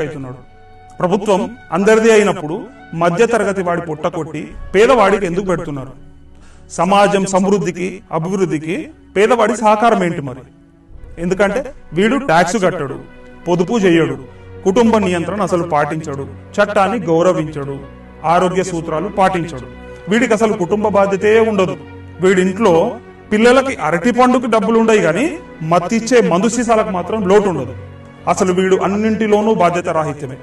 అవుతున్నాడు. ప్రభుత్వం అందరిది అయినప్పుడు మధ్య తరగతి వాడి పొట్ట కొట్టి పేదవాడికి ఎందుకు పెడుతున్నారు? సమాజం సమృద్ధికి అభివృద్ధికి పేదవాడి సహకారం ఏంటి మరి? ఎందుకంటే వీడు ట్యాక్స్ కట్టడు, పొదుపు చేయడు, కుటుంబ నియంత్రణ అసలు పాటించడు, చట్టాన్ని గౌరవించడు, ఆరోగ్య సూత్రాలు పాటించడు. వీడికి అసలు కుటుంబ బాధ్యతే ఉండదు. వీడింట్లో పిల్లలకి అరటి పండుకి డబ్బులు ఉండయి గాని మత్తిచ్చే మందు సీసాలకు మాత్రం లోటు ఉండదు. అసలు వీడు అన్నింటిలోనూ బాధ్యత రాహిత్యమే.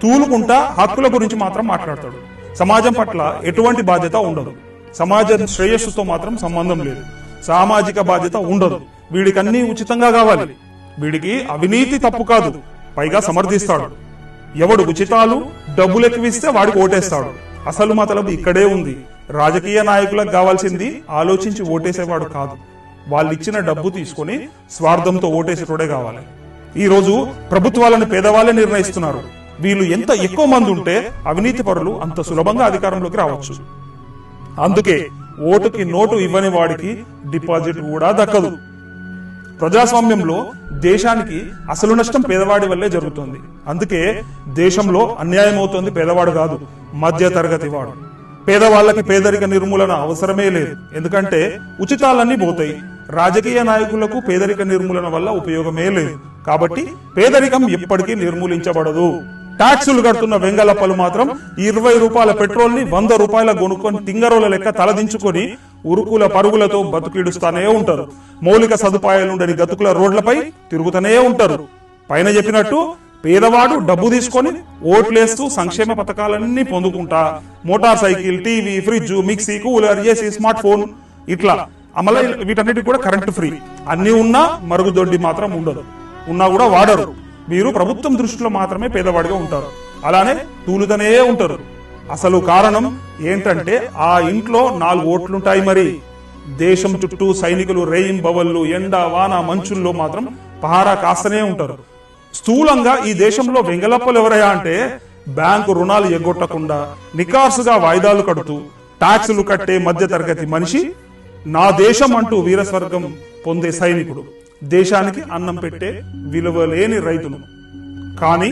తూలుకుంటా హక్కుల గురించి మాత్రం మాట్లాడతాడు. సమాజం పట్ల ఎటువంటి బాధ్యత ఉండదు. సమాజం శ్రేయస్సుతో మాత్రం సంబంధం లేదు. సామాజిక బాధ్యత ఉండదు. వీడికి అన్ని ఉచితంగా కావాలి. వీడికి అవినీతి తప్పు కాదు, పైగా సమర్థిస్తాడు. ఎవడు ఉచితాలు డబ్బులు ఎక్కువిస్తే వాడికి ఓటేస్తాడు. అసలు మతలబు ఇక్కడే ఉంది. రాజకీయ నాయకులకు కావాల్సింది ఆలోచించి ఓటేసేవాడు కాదు, వాళ్ళిచ్చిన డబ్బు తీసుకుని స్వార్థంతో ఓటేసేటోడే కావాలి. ఈ రోజు ప్రభుత్వాలను పేదవాళ్ళే నిర్ణయిస్తున్నారు. వీళ్ళు ఎంత ఎక్కువ మంది ఉంటే అవినీతి పరులు అంత సులభంగా అధికారంలోకి రావచ్చు. అందుకే ఓటుకి నోటు ఇవ్వని వాడికి డిపాజిట్ కూడా దక్కదు. ప్రజాస్వామ్యంలో దేశానికి అసలు నష్టం పేదవాడి వల్లే జరుగుతుంది. అందుకే దేశంలో అన్యాయం అవుతుంది పేదవాడు కాదు, మధ్య తరగతి వాడు. పేదవాళ్ళకి పేదరిక నిర్మూలన అవసరమే లేదు. ఎందుకంటే ఉచితాలన్నీ పోతాయి. రాజకీయ నాయకులకు పేదరిక నిర్మూలన వల్ల ఉపయోగమే లేదు. కాబట్టి పేదరికం ఎప్పటికీ నిర్మూలించబడదు. ట్యాక్సులు కడుతున్న వెంగళప్పలు మాత్రం 20 రూపాయల పెట్రోల్ ని 100 రూపాయల కొనుక్కొని తింగరోల లెక్క తలదించుకొని ఉరుకుల పరుగులతో బతుకిడుస్తానే ఉంటారు. మౌలిక సదుపాయాలుండని గతుకుల రోడ్లపై తిరుగుతూనే ఉంటారు. పైన చెప్పినట్టు పేదవాడు డబ్బు తీసుకొని ఓట్లేస్తూ సంక్షేమ పథకాలన్నీ పొందుకుంటా motor cycle, TV, fridge, mixie, cooler, AC, smart phone ఇట్లా అమలు వీటన్నిటికి కూడా కరెంట్ ఫ్రీ. అన్ని ఉన్నా మరుగుదొడ్డి మాత్రం ఉండదు. ఉన్నా కూడా వాడరు. మీరు ప్రభుత్వం దృష్టిలో మాత్రమే పేదవాడిగా ఉంటారు. అలానే తూలుతనే ఉంటారు. అసలు కారణం ఏంటంటే ఆ ఇంట్లో 4 ఓట్లుంటాయి. మరి దేశం చుట్టూ సైనికులు రేయింబవళ్ళు ఎండ వాన మంచుల్లో మాత్రం పహారా కాస్తనే ఉంటారు. స్థూలంగా ఈ దేశంలో వెంగళప్పలు ఎవరయ్యా అంటే బ్యాంకు రుణాలు ఎగ్గొట్టకుండా నికార్సుగా వాయిదాలు కడుతూ ట్యాక్సులు కట్టే మధ్య తరగతి మనిషి, నా దేశం అంటూ వీరస్వర్గం పొందే సైనికుడు, దేశానికి అన్నం పెట్టే విలువలేని రైతులు. కానీ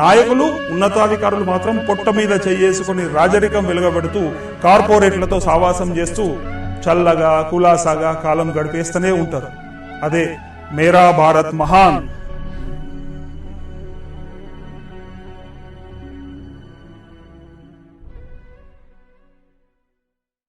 నాయకులు ఉన్నతాధికారులు మాత్రం పొట్ట మీద చేసుకుని రాజరికం వెలుగబెడుతూ కార్పొరేట్లతో సావాసం చేస్తూ చల్లగా కులాసాగా కాలం గడిపేస్తూనే ఉంటారు. అదే మేరా భారత్ మహాన్